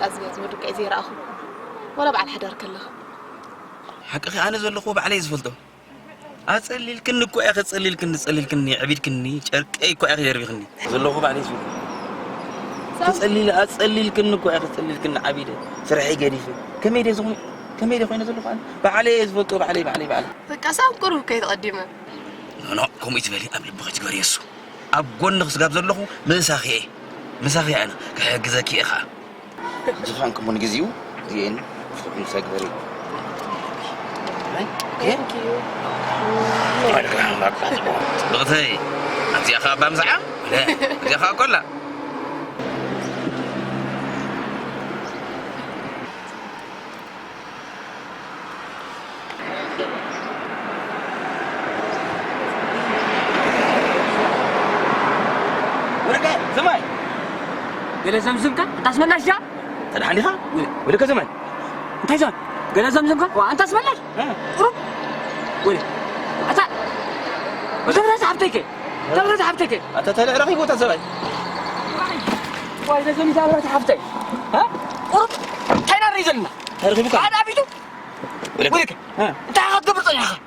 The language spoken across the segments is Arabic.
أزبز ودك أزير أخو ولا بعد حدر كله حقيقي أنا زلخو بعلي زفلته أصلي الكن كو أخي أصلي الكن أصلي الكن عبيد كني شرك أي كو أخي يربيني زلخو بعلي زفلته أصلي الكن كو أخي أصلي الكن عبيد سرحي قريفة كم يدي زوم كم يدي خوينا زلخو أنا بعلي زفلته بعلي فكاسام كله كي تقدمه لا كم يتبالي قبل بغيت تقول يسو أبغون نخس قاب زلخو مساخي أنا كجزاكي أخا زفانكم من جزيو زين مساق بري Thank you. بغتي أنت يا أخا بامزعة؟ لا أنت يا أخا كلها ورقة زمان قال زمزمك أنت اسمناش جا تدحنيها ولا كزمان أنت زمان قال زمزمك وأنت اسمناش قرب ولا أنت وتبرز حبتك أنت تلا رقيق وتزوج وإذا زمزم تبرز حبتك ها قرب تينا الرجلنا رقيقك أنا أبيتو ولك أنت هاد قبل طيحة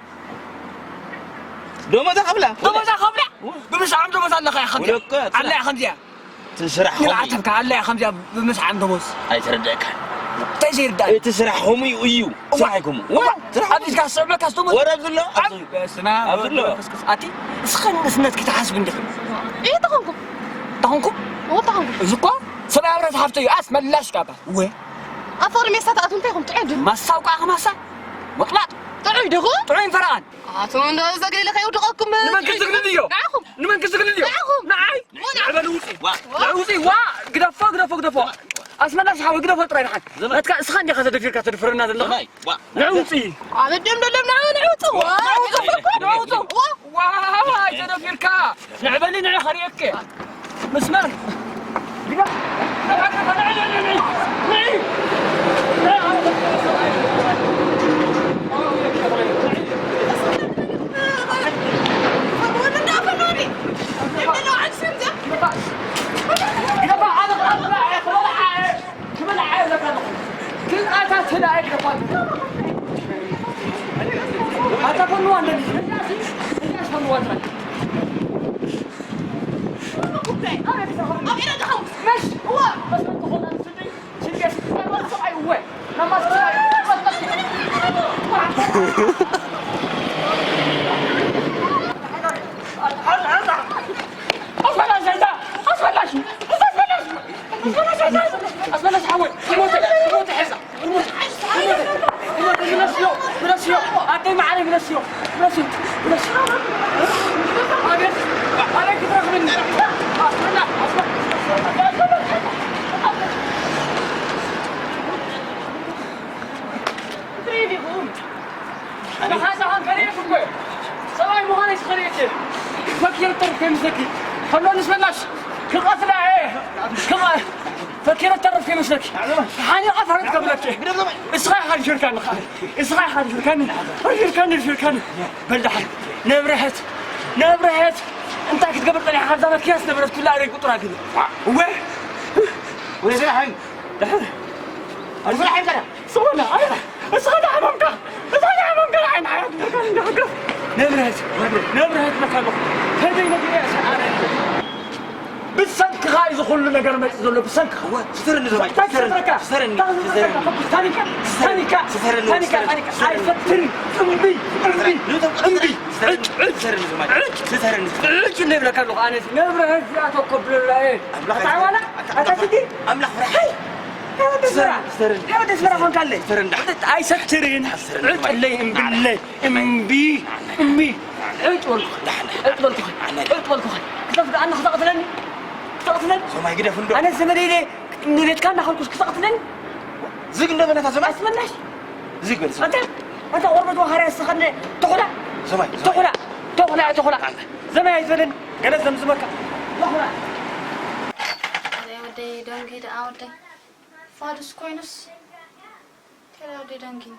دوما ذا قبله بمس عم دومس الله يا خمسة الله يا خمسة تسرح يلعتبك الله يا خمسة بمس عم دومس أي تردك تجير داي تسرحهم ويو صاحكم أبيش كاس عملك كاس دومس ورا عبد الله بس ما عبد الله أتي سخن سنتك تحاسب عندك إيه تخونكم هو تخونكم زكوا سبع مرات حفتي أسمع لاش كابا وين أفضل ميسات أتون تعيدون ما ساوق أخ ما سا وطلعت تعيدوا تعين فران أتون ده زقلي لك يودقكم نمن كسر اليوم نمن كسر اليوم نعي عبلوسي وا قدفوا أسمع لاش حاول قدفوا طريق حد لا تسخن يا خذ دفير كاتر فرنا ذا نعوسي على الدم نعوتو واه إذا دفير كا نعبلي نعي خريك مسمار نعي فكرت تعرف كيف مسلك حاني أفرد قبلك إسقاء خالد شركان بلدحت نبرهت أنت أكيد قبل طلع حد زمان كياس نبرت كلها عليك وطرا كذا وين زي حين أنا حين كذا سوينا اسقنا عمامك عين حياتي نبرهت مكانك هذا ينبغي بالسنك خايز كل نجار ما يزول بالسنك هو سترني زمان سترني هاي سترني امبي سترني نبلا كان لغاني نبلا هذا تقبل الله تعالى أتاتي أملح فرحي هذا تسمع فون قال لي أي سترين اللي امبي اطول كيف أنا خطأتني سمع كده فندق أنا زمري لي نريد كان ناخذ كوس خطأتني زيك النبي أنا تزمع أسمناش زيك بس أنت أورمد وهري السخنة تخلع زماي يزلن قال زمزمك تخلع they don't get out there father's coins they don't get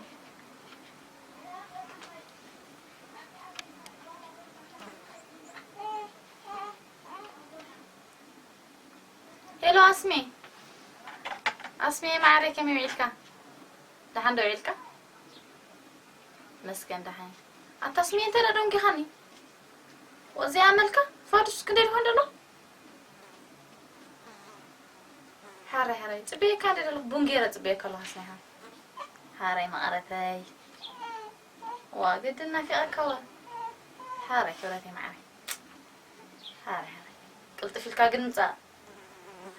hello Asmi اسمي معري كم يعيلك دحين دو يعيلك مسكن دحين التسمية انت ردونك خاني وزي عملك فارس كده هندلو حاري تبي كان ده بونجيرة تبي كله حسنها حاري ما أرتاي وقدنا في أكوا حاري كورتي معي حاري قلت في الكاجنزا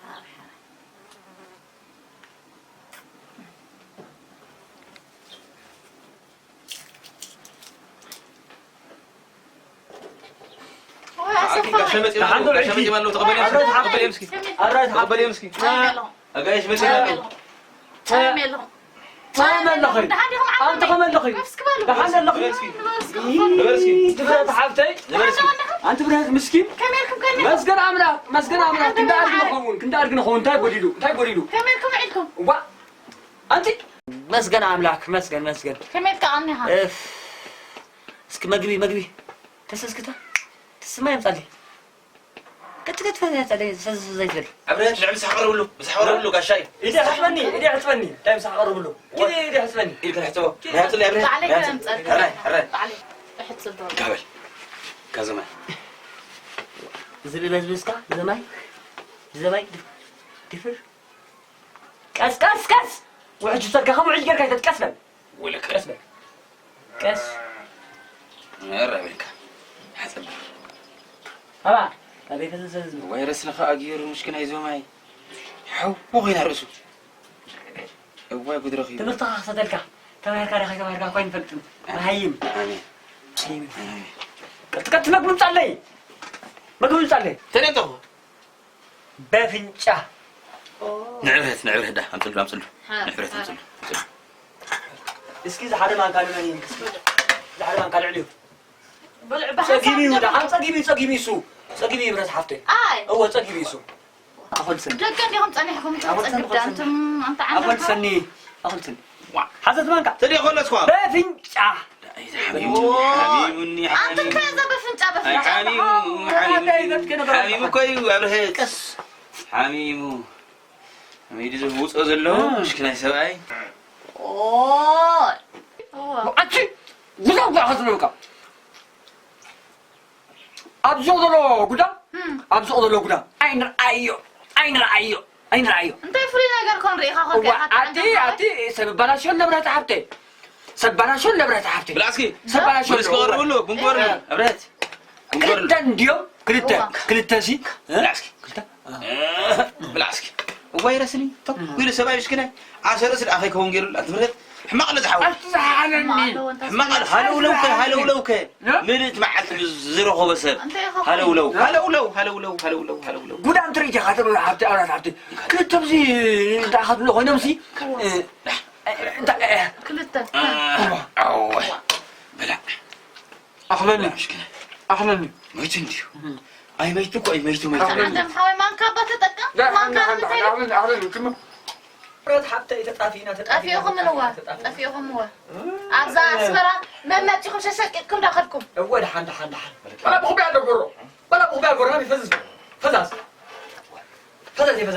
حاري الحمد لله شمتي مالو تقبل يمسكي الرايت تقبل يمسكي اجايش مسكي تعملهم انت كمان لخي دحين لخي نبرسكي تفرت حبتي انت برهك مسكين كميركم مسكن عمرك كنت ارق نخون تاي قوليلو كميركم عندكم وا انت مسكن عملاك مسكن كميرك عني ها اسك مغبي تسسكتا تسمع يمطلي كنت فهمت عليه زي فل عبرت نعمل سحقر له بسحقر له قشاي ايدي حسبني تايم سحقر له كده ايدي حسبني ايدك حتو هات لي عبرت عليك انت هراي احط صدور قبل كازما زي بزبسكا زماي دفر كاس وعجو تلقى خمو عجو كاي تتكسب ولك كاس ربك حسب ها ابي فزز ويرس لك اجير مشكله يزو معي حو وغينا راسو هو قدر اخي تبطخ صدلك تمام كوين فكتم هايم امين كنت مقبول صلي تنيتو بافنچا نعرف ده امثل نعرف اسكي زحد ما كانوا منين زحد ما كانوا عليو بلع بحث صقيبي ودا عم صقيبي برس حفتي هو صقيبي سو اخل سن دقن ديهم صنيحكم انتم انت اخل سني حسد مانكا تري خلص خو بافنچا حبيبني انت كذا بفنچا حميم كوي عبرهت حميم ميدي زو وصو زلو مشكله سباي أنتي ولا خذلوك أبزودلو قدا أين رأيو انت فرينا غير كون ريخا خو أتي سبباناشون لبرات حبتي بالعسكي سبباناشون بس قرب له بنقول عبرهت كلتن ديو كلتن سي بالعسكي وفيرسني طب ويل سباي مشكله 10 رسل اخي كون غير الاتفرت حماق لتحاول هلو لو كان منت معلت زيرو خو بسب هلو لو قدام تريجا خاطر حبتي كلتبزي انت اخذ له نمسي انت كلتا بلا احلني مشكله ميت انت اي ميتو عندهم حاوي ما كابا تتقم لا احلني كم رد حبتي تطافيهم هو ابزا اسمرا ما تجيكم ششككم داخلكم اول حند انا بخبي على القرو راني فزاز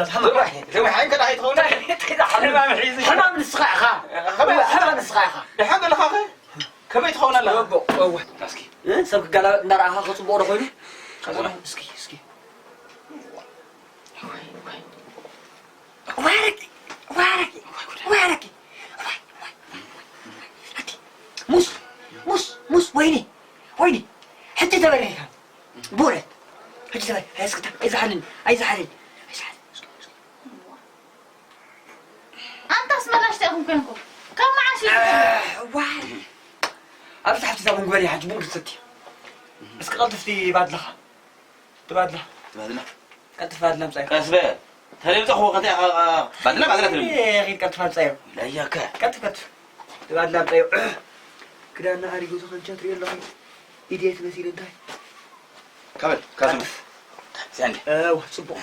حمام تو حين كده هيتخون حمام الصقاخه الحمد لله اخي كم يتخون الله تاسكي سبك قال نراها خصبو رو خوينو اسكي وارك موس ويني حتى تبريها بورت حتى تبري اسكت عايز حرن انت اسمعنا اشتاقكم كلكم كم معاشي وارك افتح تسابون قبلي حاج بنك ستي بس قلتفتي بعد لها تبادله قلت بعد لها مسايق اسباب هل تخو قطع بعدنا غير كنت فاهم صاير لا ياك كنت بعد لا طيب كده انا اريد اوصل جاتري يلا ايديت مثيل انت كمل كازم ساندي صبو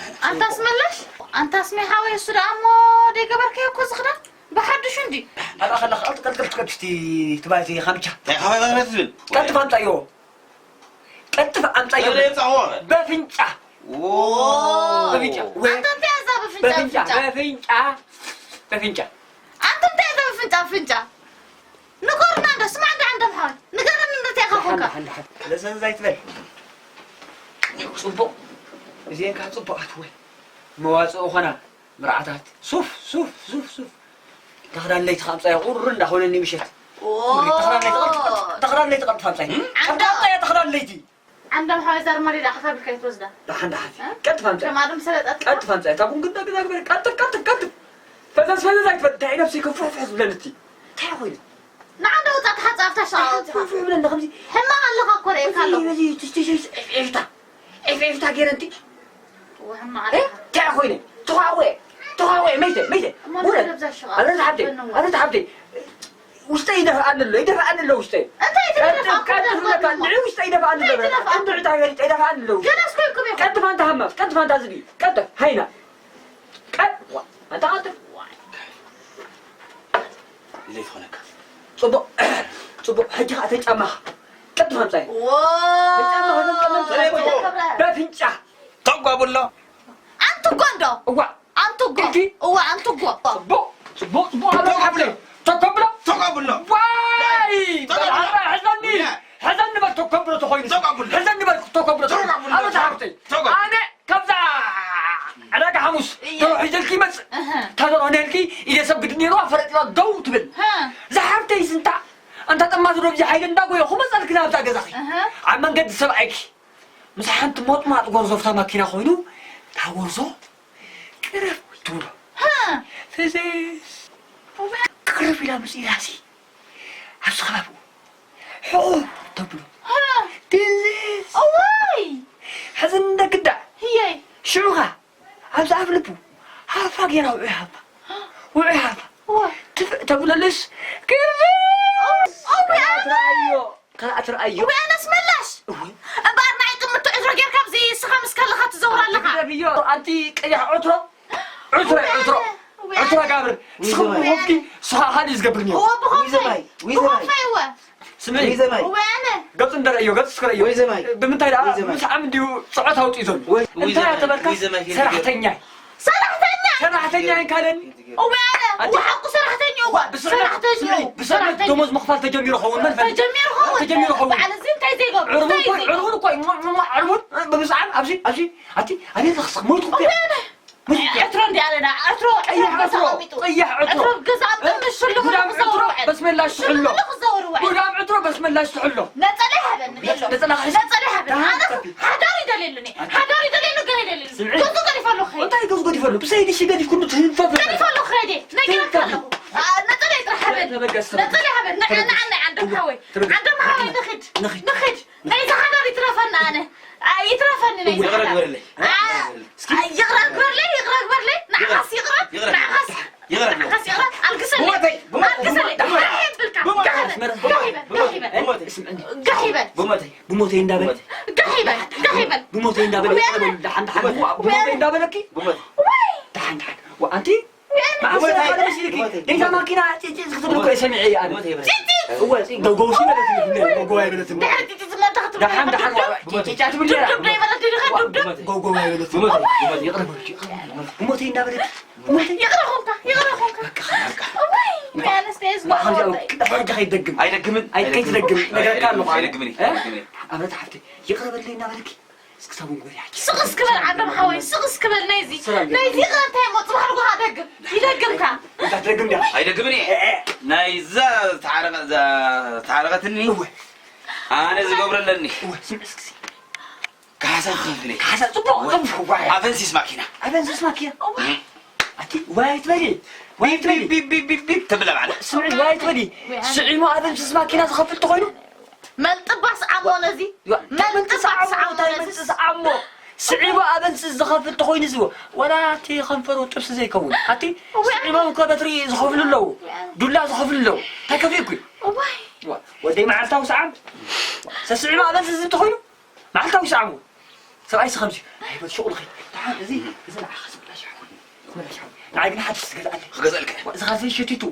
انت اسمي حاوي السرا امو دي قبرك يكو زخنا بحدش عندي انا خلق كتفتي تباتي خمسه يا حاوي ما تزل كنت فهمت ايوه لا يمسحوها بفنجة انت بيعزا بفنجا بفنجة أنتم تأذوا فنجة نقولنا عند سمع عندهم حال نقولنا إنه تأخذونك لازم زي تبل صبوا زين كان صبوا أتوه مواصل أخنا مرعتات صوف تخران ليت خمسة يقول رندا هون إني مشيت تخران ليت قد خمسة تخران ليتي عندهم حوازر مريض أخذ بالكيف رزدا لحن كت خمسة ما دام سلت كت خمسة تابون قد كت فزاز زي تفتحي نفسي كفوف حزب لنتي تعويل نعنده وطاط حتى أفتح فوف بلنا خمسة هم الله كوري كله يجي تشتي إفتح جيرانتي وهم عليها تعويل تهاوي ميتة أنا تعبتي وستي يدفع عن الله وستي أنت يدفع عن الله جلس كلكم كنت ما أنت همس كنت ما أنت زبي كنت هينا أنت قادر ليه هناك صبو حاجة أتجمع كنت ما أنت بفنجة طقوا أبو الله أنتو قندو أنتو قو صبو هذا حبلي تقبله طقوا الله واي حزنني بس تقبله تخويني حزنني بس تقبله أنا تعبتي أنا كبزة أنا كحموس تروح يجلكي بس تروح نلكي إذا سبقتني روح فرقت لا ضو تبل زحفتي سنتا أنت تما تروح جاي عندك ويا خمس ألف كنا بتاع جزاكي عم نقد سبعك مسحن تموت ما تقول زفتا ماكينة خوينو تاورزو كرف تورا فزيز كرف إلى مسيراسي أسخلفو حو تبلو تزيز أواي حزن دكدا هي شعوها عاوز أفلبو هافاقينا وعيها تقول ليش كرف قرأت رأيو وأنا اسملاش أمبار معي قمت عذرة غير كابزي سخمس كلها تزور لها أنت يا عذرة قابل سخم وفكي هذا يزقبرني هو بخوفي سمعي وأنا قبل أن رأيو قبل سكريو بمنتهى لا مش عم ديو صعتها وتيزون أنت يا تبرك سرحتني كان وأنا وحق سرحتني بسرعة تومز مخفر تجمير خون من تجمير خون على زين تايزيغو عرون كوي عرون بمسعى أبشي أنا لخص موت كوي عطرون دي علينا عطرو قزعة مش شلو بسم الله شحلو قدام عطرو بسم الله شحلو نصليها بن هذا حداري دليلني قصدو قريفة له خير وانت قصدو قريفة له بس هيدي الشيء قريف كله تنفضل قريفة له خير نقرأ كله نصلي يترحبن نحن عندهم هاوي نخد نيزا حداري يترفن أنا يترفن نيزا حداري يغرق برلي نعخس القسل قحيبا بموتين دابل قحيبا بموتين دابل بموتين دابلكي دحن وأنتي ما أصلا مسيركي إذا ما كنا تقول كل سمعي أنا هو جوجوشي ما بلتم دحن تعتبر لي جوجو يقرب بموتين دابل يغرقونك ما أنا استيز ما خلي كده برجع يدقم أي كيف يدقم أنا تعبت يقرب لي نابلكي سقس كبر عندهم حوي سقس كبر نيزي غانتي مطرح لغو يدقمك انت تدقم ده هيدقمني نايزا تعرقتني انا زغبر لني سمسكسي كاسا خفلي كاسا صبو افنسيس ماكينه أتي وايت بدي تبلع معنا سمعي وايت بدي سعي ما افنسيس ماكينه خفلت خوينو ملطباس عمونزي عمو سعيبا أبنس الزخاف التخوين زو ولا تي خنفر وتبس زي كون هاتي سعيبا مكابتري زخاف للو دولا زخاف للو هكا فيكوي ودي معلتا وسعام سعيبا أبنس التخوين معلتا وسعامو سبعي سخمسي هاي شغل خير تعال زي لا خصم لا شعب نعيقنا حد غزلك زخافي شتيتو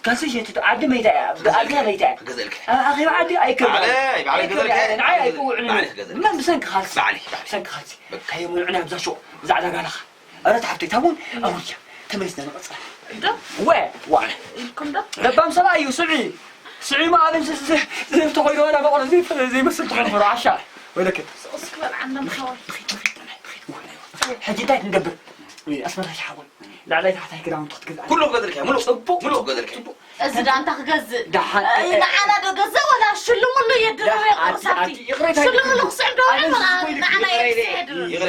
كاسي شتيتو عدي ميتا عدي ميتا غزلك أخي عدي أي كلام علي غزلك أنا أيكو ما بسنك خالص علي بسنك خالص كيوم العنب زاشو زعل قالخ أنا تعبت تابون أويا تمرسنا نقص ده وا يكون ده لبام سلايو سعي ما هذا زي تخيلوا انا بقول زي مثل تخيلوا عشاء ولا كده اسكبر عندنا مخاوف حجيتك نقبر اسمع راح احاول لا لا تحت هيك دام تخت كذا كله قدرك يا ملو ملو قدرك ازد انت خجز دحان انا دغزه ولا شلم اللي يدري قصتي شلم اللي قصعد انا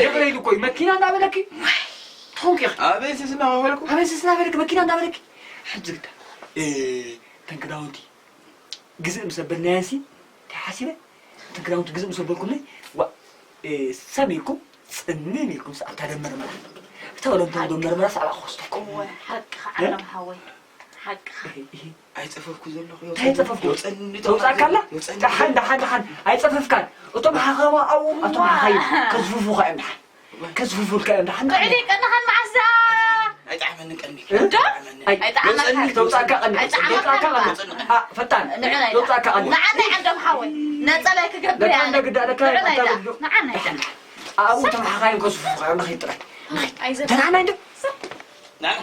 يغري لكم ماكينه دابلك تونك ابيس اسمع ولكم ابيس اسمع بالك ماكينه دابلك حجقت تنقراونتي جزء مسبل ناسي تحاسبه تنقراونتي جزء مسبلكم و ساميكم سنينكم ساعه مرمر تقولوا انتم مرمر ساعه خصتكم حق علم هوي حق አይጽፈፍኩ ዘለኹ አይጽፈፍኩ توصاكلا دحان አይጽፈፍካን እቶም ሓኸማ ኣው ኣቶም ሓይ ከዝፉፉ ኸም ከዝፉፉ ከም دحان قعدي كنهن معزا አይጣመን ቀኒ አይጣመን توصاك قني فتان توصاك قني معنا عندهم حوي نصلاي كغبر يعني معنا أو تم حقايم كسف خير نخيط رأي أي زين أنا عندي نعم